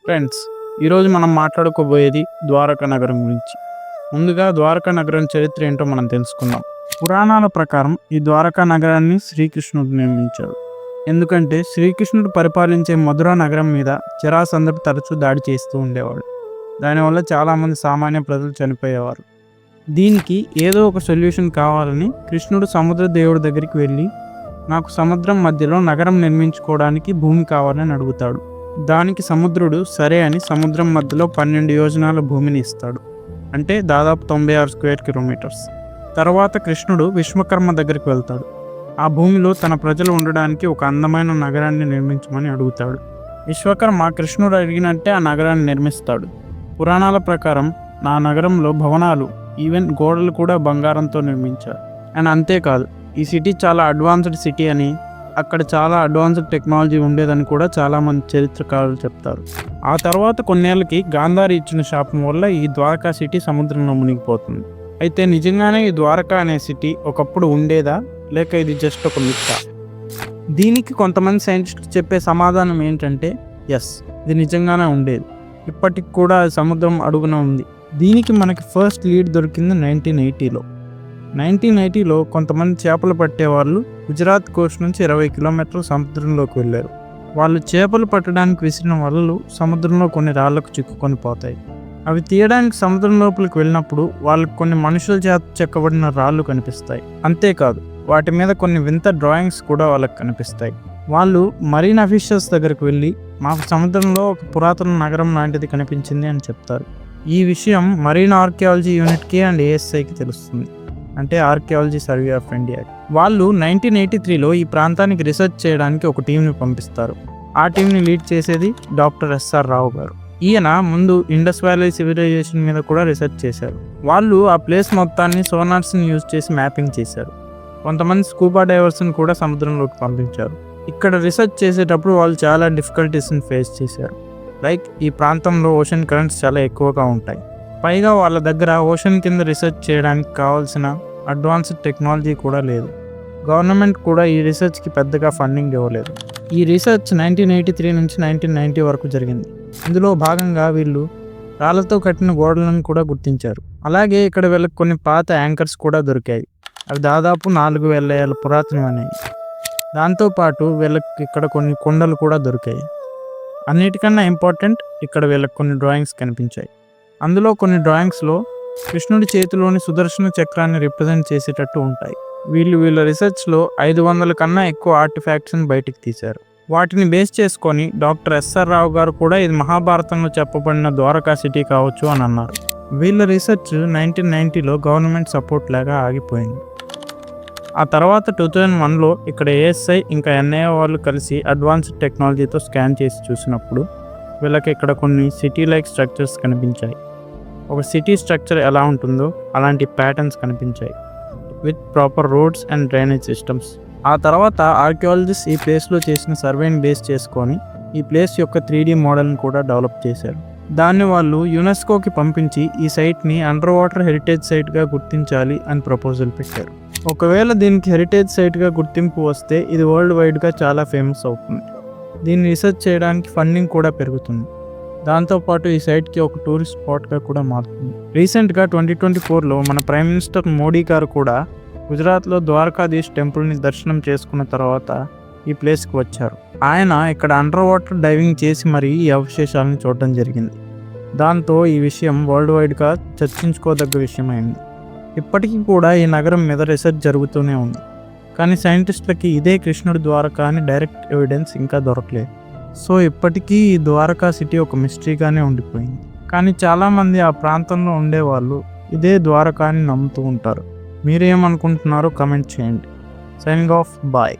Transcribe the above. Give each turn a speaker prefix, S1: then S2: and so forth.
S1: Friends, ఈరోజు మనం మాట్లాడుకోబోయేది ద్వారకా నగరం గురించి. ముందుగా ద్వారకా నగరం చరిత్ర ఏంటో మనం తెలుసుకుందాం. పురాణాల ప్రకారం ఈ ద్వారకా నగరాన్ని శ్రీకృష్ణుడు నిర్మించాడు. ఎందుకంటే శ్రీకృష్ణుడు పరిపాలించే మధురా నగరం మీద జరాసంధుడు తరచూ దాడి చేస్తూ ఉండేవాడు. దానివల్ల చాలామంది సామాన్య ప్రజలు చనిపోయేవారు. దీనికి ఏదో ఒక సొల్యూషన్ కావాలని కృష్ణుడు సముద్ర దేవుడి దగ్గరికి వెళ్ళి, నాకు సముద్రం మధ్యలో నగరం నిర్మించుకోవడానికి భూమి కావాలని అడుగుతాడు. దానికి సముద్రుడు సరే అని సముద్రం మధ్యలో 12 యోజనాల భూమిని ఇస్తాడు. అంటే దాదాపు 96 స్క్వేర్ కిలోమీటర్స్. తర్వాత కృష్ణుడు విశ్వకర్మ దగ్గరికి వెళ్తాడు. ఆ భూమిలో తన ప్రజలు ఉండడానికి ఒక అందమైన నగరాన్ని నిర్మించమని అడుగుతాడు. విశ్వకర్మ కృష్ణుడు అడిగినట్టే ఆ నగరాన్ని నిర్మిస్తాడు. పురాణాల ప్రకారం ఆ నగరంలో భవనాలు, ఈవెన్ గోడలు కూడా బంగారంతో నిర్మించారు. అండ్ అంతేకాదు, ఈ సిటీ చాలా అడ్వాన్స్డ్ సిటీ అని, అక్కడ చాలా అడ్వాన్స్డ్ టెక్నాలజీ ఉండేదని కూడా చాలామంది చరిత్రకారులు చెప్తారు. ఆ తర్వాత కొన్నేళ్ళకి గాంధారి ఇచ్చిన శాపం వల్ల ఈ ద్వారకా సిటీ సముద్రంలో మునిగిపోతుంది. అయితే నిజంగానే ఈ ద్వారకా అనే సిటీ ఒకప్పుడు ఉండేదా, లేక ఇది జస్ట్ ఒక మిథ్యా? దీనికి కొంతమంది సైంటిస్టులు చెప్పే సమాధానం ఏంటంటే ఎస్, ఇది నిజంగానే ఉండేది. ఇప్పటికి కూడా సముద్రం అడుగున ఉంది. దీనికి మనకి ఫస్ట్ లీడ్ దొరికింది 1980లో కొంతమంది చేపలు పట్టేవాళ్ళు గుజరాత్ కోస్ట్ నుంచి 20 కిలోమీటర్లు సముద్రంలోకి వెళ్ళారు. వాళ్ళు చేపలు పట్టడానికి విసిరిన వలలు సముద్రంలో కొన్ని రాళ్లకు చిక్కుకొని పోతాయి. అవి తీయడానికి సముద్రం లోపలికి వెళ్ళినప్పుడు వాళ్ళకి కొన్ని మనుషుల చేత చెక్కబడిన రాళ్ళు కనిపిస్తాయి. అంతేకాదు, వాటి మీద కొన్ని వింత డ్రాయింగ్స్ కూడా వాళ్ళకి కనిపిస్తాయి. వాళ్ళు మరీన్ అఫీషియల్స్ దగ్గరికి వెళ్ళి, మాకు సముద్రంలో ఒక పురాతన నగరం లాంటిది కనిపించింది అని చెప్తారు. ఈ విషయం మరీన్ ఆర్కియాలజీ యూనిట్కి అండ్ ఏఎస్ఐకి తెలుస్తుంది, అంటే ఆర్కియాలజీ సర్వే ఆఫ్ ఇండియా. వాళ్ళు 1983లో ఈ ప్రాంతానికి రీసెర్చ్ చేయడానికి ఒక టీంని పంపిస్తారు. ఆ టీంని లీడ్ చేసేది డాక్టర్ ఎస్ఆర్ రావు గారు. ఈయన ముందు ఇండస్ వ్యాలీ సివిలైజేషన్ మీద కూడా రీసెర్చ్ చేశారు. వాళ్ళు ఆ ప్లేస్ మొత్తాన్ని సోనార్స్ని యూజ్ చేసి మ్యాపింగ్ చేశారు. కొంతమంది స్కూబా డైవర్స్ని కూడా సముద్రంలోకి పంపించారు. ఇక్కడ రీసెర్చ్ చేసేటప్పుడు వాళ్ళు చాలా డిఫికల్టీస్ని ఫేస్ చేశారు. లైక్, ఈ ప్రాంతంలో ఓషన్ కరెంట్స్ చాలా ఎక్కువగా ఉంటాయి. పైగా వాళ్ళ దగ్గర ఓషన్ కింద రీసెర్చ్ చేయడానికి కావాల్సిన అడ్వాన్స్డ్ టెక్నాలజీ కూడా లేదు. గవర్నమెంట్ కూడా ఈ రీసెర్చ్కి పెద్దగా ఫండింగ్ ఇవ్వలేదు. ఈ రీసెర్చ్ 1983 నుంచి 1990 వరకు జరిగింది. ఇందులో భాగంగా వీళ్ళు రాళ్లతో కట్టిన గోడలను కూడా గుర్తించారు. అలాగే ఇక్కడ వీళ్ళకి కొన్ని పాత యాంకర్స్ కూడా దొరికాయి. అవి దాదాపు 4000 ఏళ్ళ పురాతనమైనవి. దాంతోపాటు వీళ్ళకి ఇక్కడ కొన్ని కొండలు కూడా దొరికాయి. అన్నిటికన్నా ఇంపార్టెంట్, ఇక్కడ వీళ్ళకి కొన్ని డ్రాయింగ్స్ కనిపించాయి. అందులో కొన్ని డ్రాయింగ్స్లో కృష్ణుడి చేతిలోని సుదర్శన చక్రాన్ని రిప్రజెంట్ చేసేటట్టు ఉంటాయి. వీళ్ళ రీసెర్చ్లో 500 కన్నా ఎక్కువ ఆర్టిఫాక్ట్స్ని బయటికి తీశారు. వాటిని బేస్ చేసుకొని డాక్టర్ ఎస్ఆర్ రావు గారు కూడా ఇది మహాభారతంలో చెప్పబడిన ద్వారకా సిటీ కావచ్చు అని అన్నారు. వీళ్ళ రీసెర్చ్ 1990లో గవర్నమెంట్ సపోర్ట్ లాగా ఆగిపోయింది. ఆ తర్వాత 2001లో ఇక్కడ ఏఎస్ఐ ఇంకా ఎన్ఐఏ వాళ్ళు కలిసి అడ్వాన్స్డ్ టెక్నాలజీతో స్కాన్ చేసి చూసినప్పుడు వీళ్ళకి ఇక్కడ కొన్ని సిటీ లైక్ స్ట్రక్చర్స్ కనిపించాయి. ఒక సిటీ స్ట్రక్చర్ ఎలా ఉంటుందో అలాంటి ప్యాటర్న్స్ కనిపించాయి, with proper roads and drainage systems. ఆ తర్వాత ఆర్కియాలజిస్ట్ ఈ ప్లేస్లో చేసిన సర్వేని బేస్ చేసుకొని ఈ ప్లేస్ యొక్క 3D మోడల్ని కూడా డెవలప్ చేశారు. దాన్ని వాళ్ళు యునెస్కోకి పంపించి ఈ సైట్ని అండర్ వాటర్ హెరిటేజ్ సైట్గా గుర్తించాలి అని ప్రపోజల్ పెట్టారు. ఒకవేళ దీనికి హెరిటేజ్ సైట్గా గుర్తింపు వస్తే ఇది వరల్డ్ వైడ్గా చాలా ఫేమస్ అవుతుంది. దీన్ని రీసెర్చ్ చేయడానికి ఫండింగ్ కూడా పెరుగుతుంది. దాంతోపాటు ఈ సైట్కి ఒక టూరిస్ట్ స్పాట్గా కూడా మారుతుంది. రీసెంట్గా 2024లో మన ప్రైమ్ మినిస్టర్ మోడీ గారు కూడా గుజరాత్లో ద్వారకాధీష్ టెంపుల్ని దర్శనం చేసుకున్న తర్వాత ఈ ప్లేస్కి వచ్చారు. ఆయన ఇక్కడ అండర్ వాటర్ డైవింగ్ చేసి మరీ ఈ అవశేషాలను చూడడం జరిగింది. దాంతో ఈ విషయం వరల్డ్ వైడ్గా చర్చించుకోదగ్గ విషయం అయింది. ఇప్పటికీ కూడా ఈ నగరం మీద రీసెర్చ్ జరుగుతూనే ఉంది. కానీ సైంటిస్టులకి ఇదే కృష్ణుడి ద్వారకా అని డైరెక్ట్ ఎవిడెన్స్ ఇంకా దొరకలేదు. సో ఇప్పటికీ ఈ ద్వారకా సిటీ ఒక మిస్టరీగానే ఉండిపోయింది. కానీ చాలామంది ఆ ప్రాంతంలో ఉండేవాళ్ళు ఇదే ద్వారకా అని నమ్ముతూ ఉంటారు. మీరేమనుకుంటున్నారో కమెంట్ చేయండి. Signing off, bye.